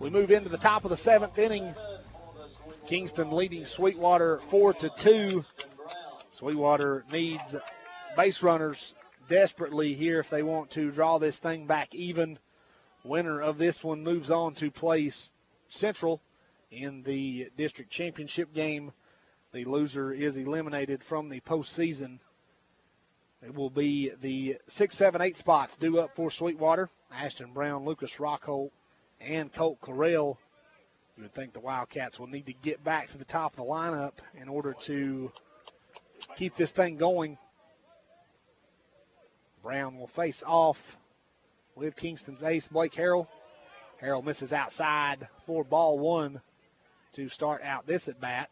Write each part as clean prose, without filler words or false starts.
We move into the top of the 7th inning. Kingston leading Sweetwater 4-2. Sweetwater needs base runners desperately here if they want to draw this thing back even. Winner of this one moves on to play Central in the district championship game. The loser is eliminated from the postseason. It will be the 6, 7, 8 spots due up for Sweetwater. Ashton Brown, Lucas Rockholt, and Colt Correll. You would think the Wildcats will need to get back to the top of the lineup in order to keep this thing going. Brown will face off with Kingston's ace, Blake Harrell. Harrell misses outside for ball 1 to start out this at bat.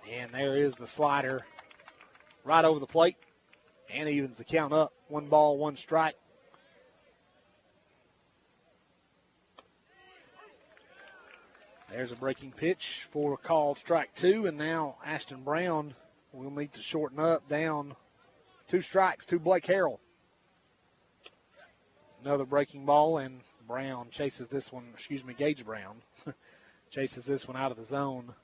And there is the slider right over the plate and evens the count up. 1 ball, 1 strike. There's a breaking pitch for a called strike 2, and now Ashton Brown will need to shorten up down 2 strikes to Blake Harrell. Another breaking ball, and Brown chases this one, Gage Brown chases this one out of the zone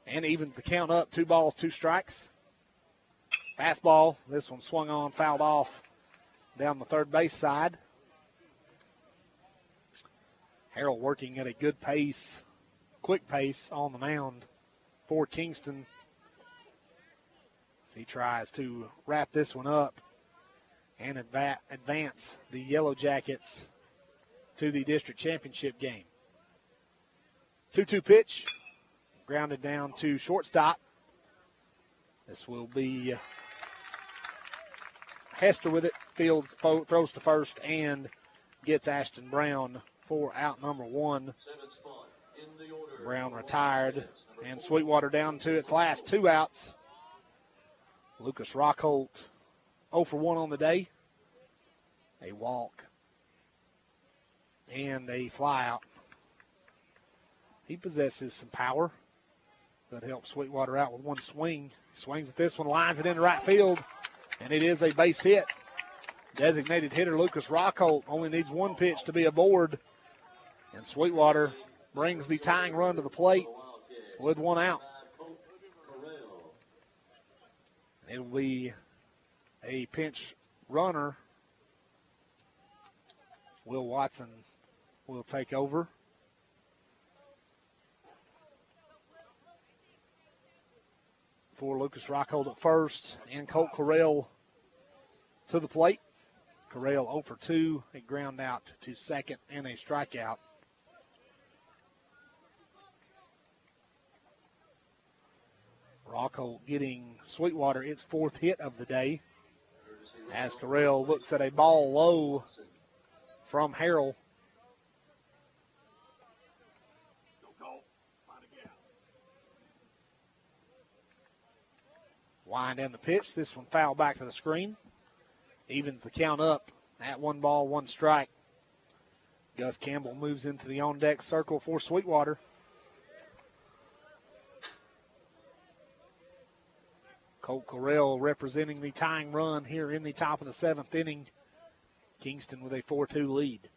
and evens the count up. 2 balls, 2 strikes. Fastball, this one swung on, fouled off down the third base side. Harrell working at a good pace, quick pace on the mound for Kingston. He tries to wrap this one up and advance the Yellow Jackets to the district championship game. 2-2 pitch, grounded down to shortstop. This will be Hester with it. Fields throws to first and gets Ashton Brown for out number 1. Brown retired, and Sweetwater down to its last 2 outs. Lucas Rockholt 0 for 1 on the day. A walk and a flyout. He possesses some power that helps Sweetwater out with 1 swing. Swings at this one, lines it into right field, and it is a base hit. Designated hitter Lucas Rockholt only needs 1 pitch to be aboard, and Sweetwater brings the tying run to the plate with 1 out. It will be a pinch runner. Will Watson will take over. For Lucas Rockhold at first, and Colt Correll to the plate. Correll 0 for 2, a ground out to second and a strikeout. Rockhold getting Sweetwater its 4th hit of the day, as Correll looks at a ball low from Harrell. Wind in the pitch. This one fouled back to the screen. Evens the count up at 1 ball, 1 strike. Gus Campbell moves into the on-deck circle for Sweetwater. Colt Correll representing the tying run here in the top of the 7th inning. Kingston with a 4-2 lead.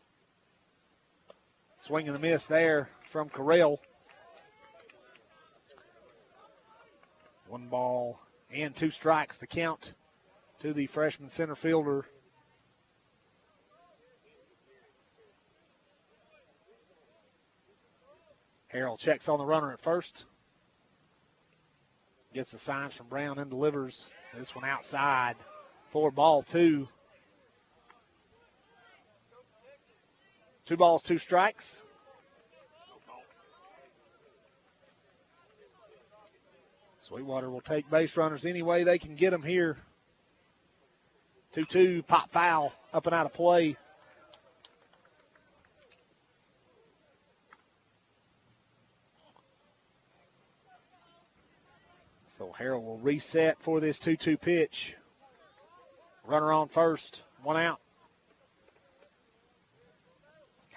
Swing and a miss there from Correll. 1 ball and 2 strikes, the count to the freshman center fielder. Harrell checks on the runner at first. Gets the signs from Brown and delivers this one outside for ball 2. 2 balls, 2 strikes. Sweetwater will take base runners any way they can get them here. 2-2, pop foul, up and out of play. So Harrell will reset for this 2-2 pitch. Runner on first, 1 out.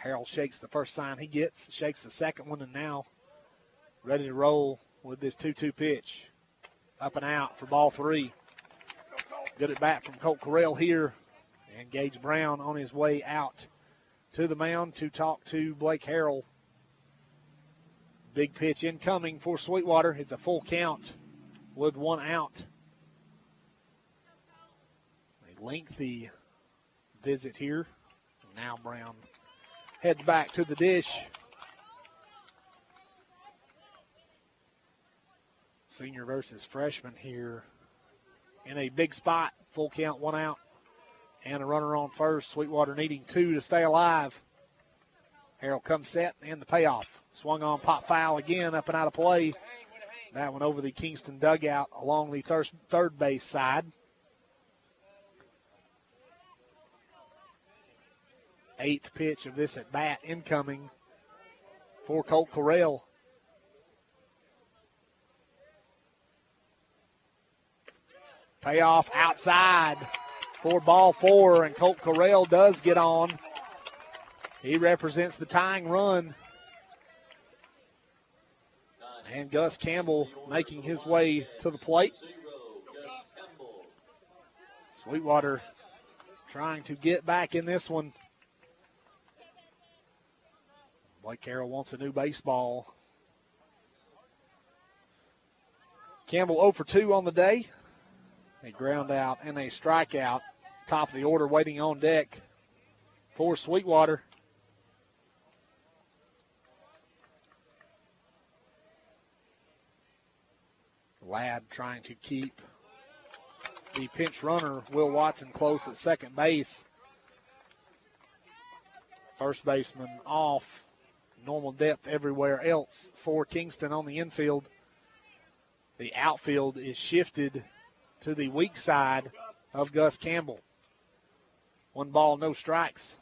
Harrell shakes the first sign he gets, shakes the second one, and now ready to roll with this 2-2 pitch. Up and out for ball 3. Good at bat from Colt Correll here And Gage Brown on his way out to the mound to talk to Blake Harrell. Big pitch incoming for Sweetwater. It's a full count with 1 out. A lengthy visit here. Now Brown heads back to the dish. Senior versus freshman here in a big spot. Full count, 1 out. And a runner on first. Sweetwater needing 2 to stay alive. Harrell comes set and the payoff. Swung on, pop foul again, up and out of play. That one over the Kingston dugout along the third base side. 8th pitch of this at bat incoming for Colt Correll. Payoff outside for ball 4, and Colt Correll does get on. He represents the tying run. And Gus Campbell making his way to the plate. Sweetwater trying to get back in this one. Blake Harrell wants a new baseball. Campbell 0 for 2 on the day. A ground out and a strikeout. Top of the order waiting on deck for Sweetwater. Ladd trying to keep the pinch runner, Will Watson, close at second base. First baseman off. Normal depth everywhere else for Kingston on the infield. The outfield is shifted to the weak side of Gus Campbell. 1 ball, no strikes.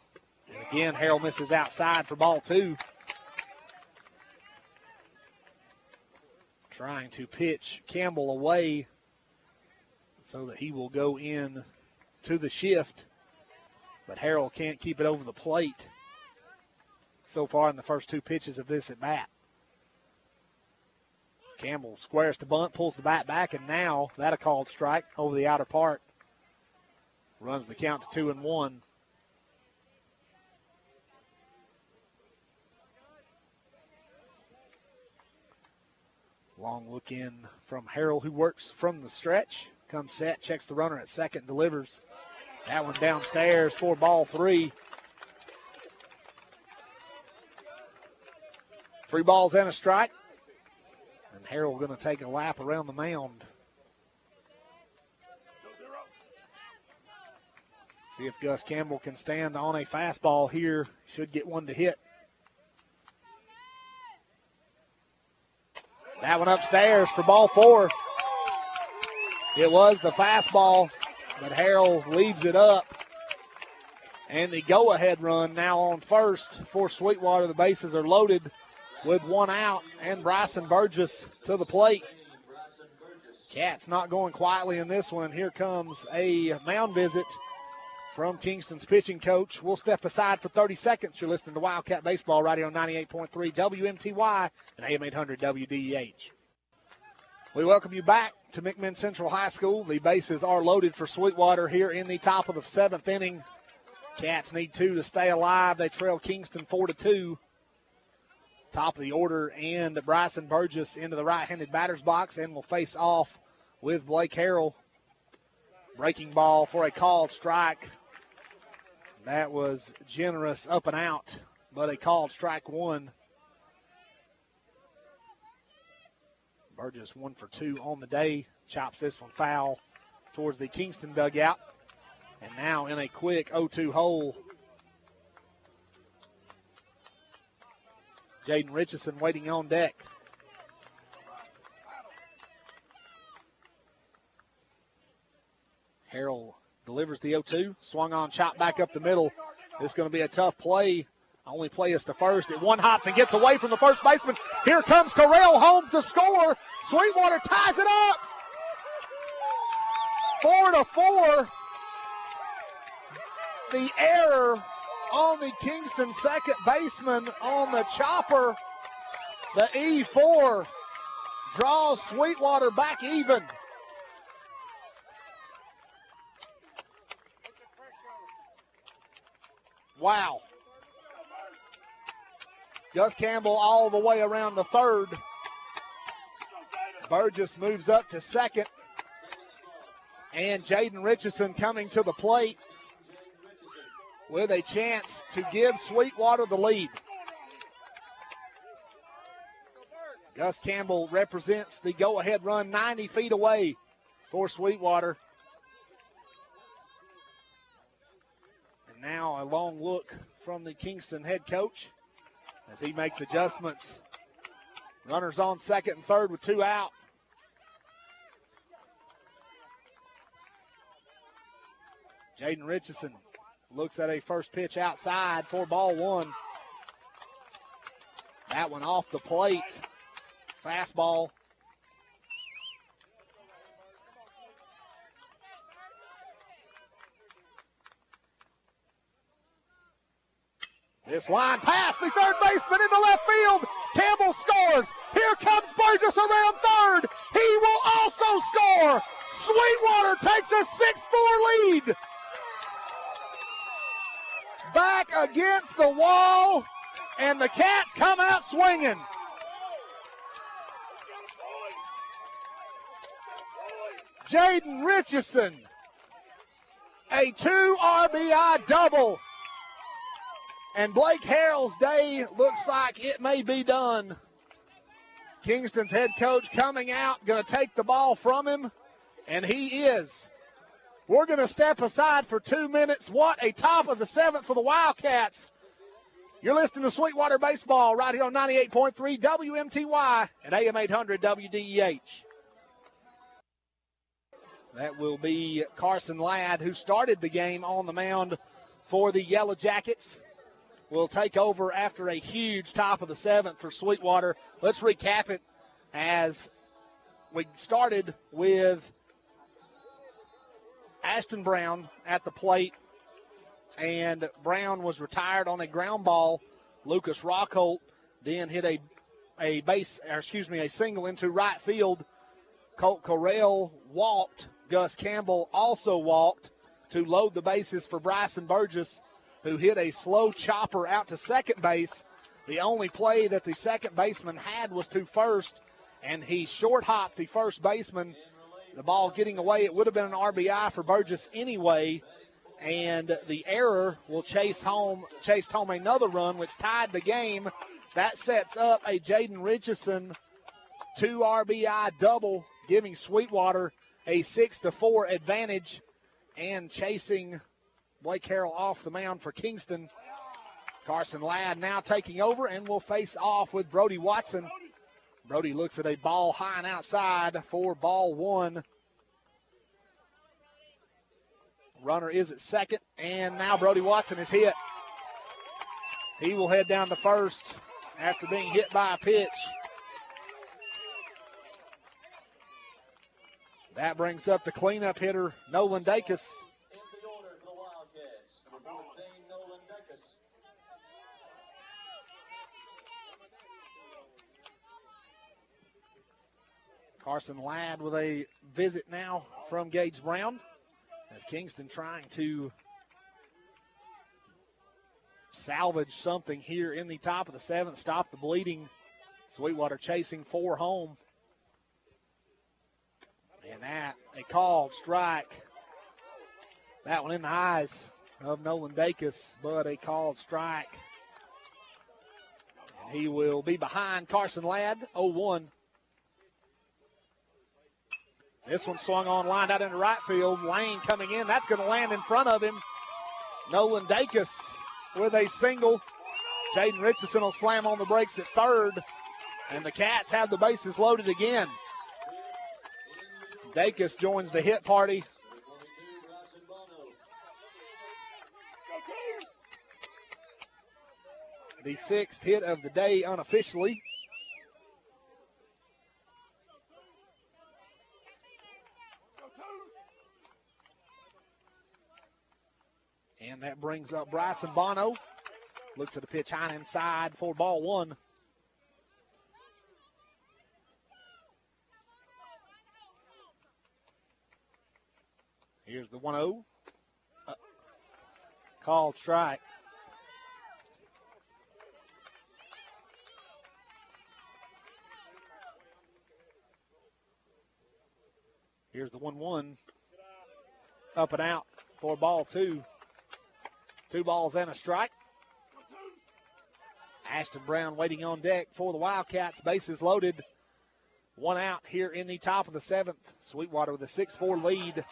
And again, Harrell misses outside for ball 2. Trying to pitch Campbell away so that he will go in to the shift. But Harrell can't keep it over the plate so far in the first 2 pitches of this at bat. Campbell squares to bunt, pulls the bat back, and now that a called strike over the outer part. Runs the count to 2-1. Long look in from Harrell, who works from the stretch. Comes set, checks the runner at second, delivers. That one downstairs for ball 3. 3 balls and a strike. And Harrell going to take a lap around the mound. See if Gus Campbell can stand on a fastball here. Should get one to hit. That one upstairs for ball 4. It was the fastball, but Harrell leaves it up. And the go-ahead run now on first for Sweetwater. The bases are loaded with 1 out, and Bryson Burgess to the plate. Cats not going quietly in this one, and here comes a mound visit from Kingston's pitching coach. We'll step aside for 30 seconds. You're listening to Wildcat Baseball right here on 98.3 WMTY and AM 800 WDEH. We welcome you back to McMinn Central High School. The bases are loaded for Sweetwater here in the top of the 7th inning. Cats need 2 to stay alive. They trail Kingston 4-2. Top of the order, and Bryson Burgess into the right-handed batter's box and will face off with Blake Harrell. Breaking ball for a called strike. That was generous up and out, but a called strike 1. Burgess 1 for 2 on the day. Chops this one foul towards the Kingston dugout. And now in a quick 0-2 hole. Jaden Richardson waiting on deck. Harrell delivers the 0-2. Swung on, chopped back up the middle. This is going to be a tough play. Only play is to first. It one hops and gets away from the first baseman. Here comes Correll home to score. Sweetwater ties it up. 4-4. The error on the Kingston second baseman on the chopper. The E4 draws Sweetwater back even. Wow. Gus Campbell all the way around the third. Burgess moves up to second. And Jaden Richardson coming to the plate with a chance to give Sweetwater the lead. Gus Campbell represents the go-ahead run 90 feet away for Sweetwater. And now a long look from the Kingston head coach as he makes adjustments. Runners on second and third with 2 out. Jaden Richardson looks at a first pitch outside for ball 1. That one off the plate. Fastball. This line past the third baseman into left field. Campbell scores. Here comes Burgess around third. He will also score. Sweetwater takes a 6-4 lead. Back against the wall, and the Cats come out swinging. Jaden Richardson, a 2 RBI double. And Blake Harrell's day looks like it may be done. Kingston's head coach coming out, going to take the ball from him, and he is. We're going to step aside for 2 minutes. What a top of the 7th for the Wildcats. You're listening to Sweetwater Baseball right here on 98.3 WMTY at AM 800 WDEH. That will be Carson Ladd, who started the game on the mound for the Yellow Jackets. Will take over after a huge top of the 7th for Sweetwater. Let's recap it as we started with Ashton Brown at the plate, and Brown was retired on a ground ball. Lucas Rockholt then hit a single into right field. Colt Correll walked. Gus Campbell also walked to load the bases for Bryson Burgess, who hit a slow chopper out to second base. The only play that the second baseman had was to first, and he short-hopped the first baseman. The ball getting away, it would have been an RBI for Burgess anyway, and the error will chased home another run, which tied the game. That sets up a Jaden Richardson 2 RBI double, giving Sweetwater a 6-4 advantage, and chasing Blake Harrell off the mound for Kingston. Carson Ladd now taking over and will face off with Brody Watson. Brody looks at a ball high and outside for ball 1. Runner is at second, and now Brody Watson is hit. He will head down to first after being hit by a pitch. That brings up the cleanup hitter, Nolan Dacus. Carson Ladd with a visit now from Gage Brown, as Kingston trying to salvage something here in the top of the 7th, stop the bleeding. Sweetwater chasing 4 home. And that, a called strike. That one in the eyes of Nolan Dacus, but a called strike. And he will be behind Carson Ladd, 0-1. This one swung on, lined out into right field. Lane coming in. That's going to land in front of him. Nolan Dacus with a single. Jaden Richardson will slam on the brakes at third. And the Cats have the bases loaded again. Dacus joins the hit party. The 6th hit of the day unofficially. And that brings up Bryson Bono. Looks at the pitch high and inside for ball 1. Here's the 1-0. Called strike. Here's the 1-1. Up and out for ball 2. 2 balls and a strike. Ashton Brown waiting on deck for the Wildcats. Bases loaded. 1 out here in the top of the 7th. Sweetwater with a 6-4 lead.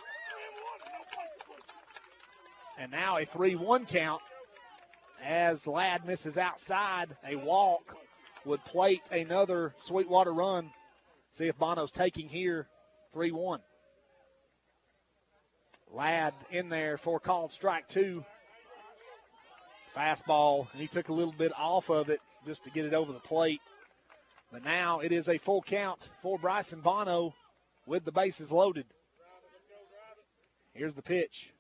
And now a 3-1 count as Ladd misses outside. A walk would plate another Sweetwater run. See if Bono's taking here. 3-1. Ladd in there for called strike 2. Fastball, and he took a little bit off of it just to get it over the plate. But now it is a full count for Bryson Bono with the bases loaded. Here's the pitch.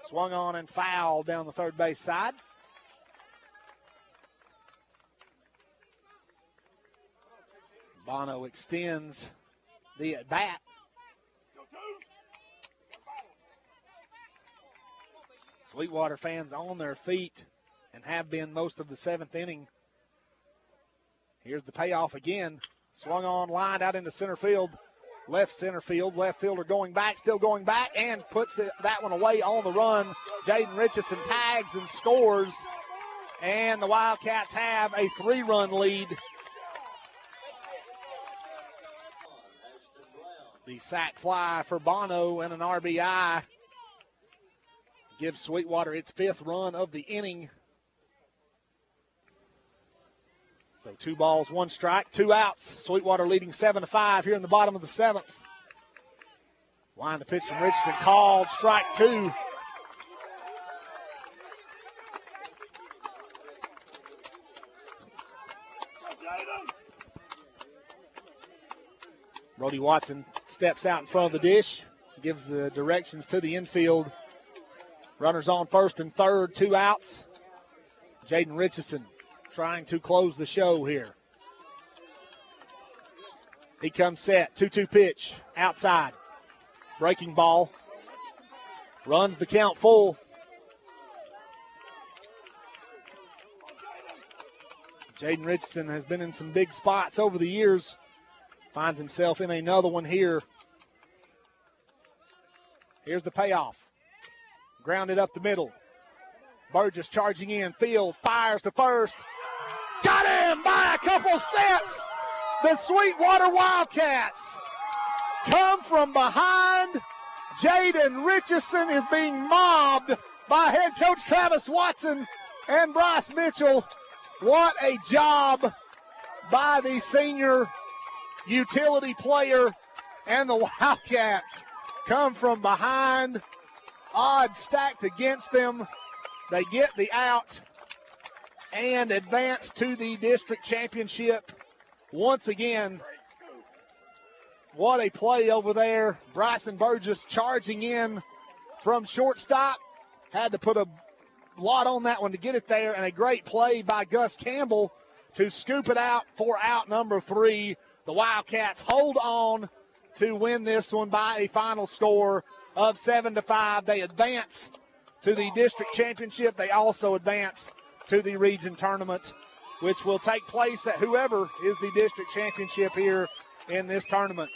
Swung on and fouled down the third base side. Bono extends the at-bat. Sweetwater fans on their feet and have been most of the 7th inning. Here's the payoff again. Swung on, lined out into center field. Left center field. Left fielder going back, still going back, and puts that one away on the run. Jaden Richardson tags and scores. And the Wildcats have a 3-run lead. The sac fly for Bono and an RBI gives Sweetwater its 5th run of the inning. So 2 balls, 1 strike, 2 outs. Sweetwater leading 7-5 here in the bottom of the 7th. Line to pitch from Richardson, called strike 2. Brody Watson steps out in front of the dish, gives the directions to the infield. Runners on first and third, 2 outs. Jaden Richardson trying to close the show here. He comes set, 2-2 pitch, outside. Breaking ball. Runs the count full. Jaden Richardson has been in some big spots over the years. Finds himself in another one here. Here's the payoff. Grounded up the middle. Burgess charging in. Fields fires to first. Got him by a couple steps. The Sweetwater Wildcats come from behind. Jaden Richardson is being mobbed by head coach Travis Watson and Bryce Mitchell. What a job by the senior utility player, and the Wildcats come from behind. Odds stacked against them. They get the out and advance to the district championship. Once again, what a play over there. Bryson Burgess charging in from shortstop. Had to put a lot on that one to get it there, and a great play by Gus Campbell to scoop it out for out number 3. The Wildcats hold on to win this one by a final score of 7-5. They advance to the district championship. They also advance to the region tournament, which will take place at whoever is the district championship here in this tournament.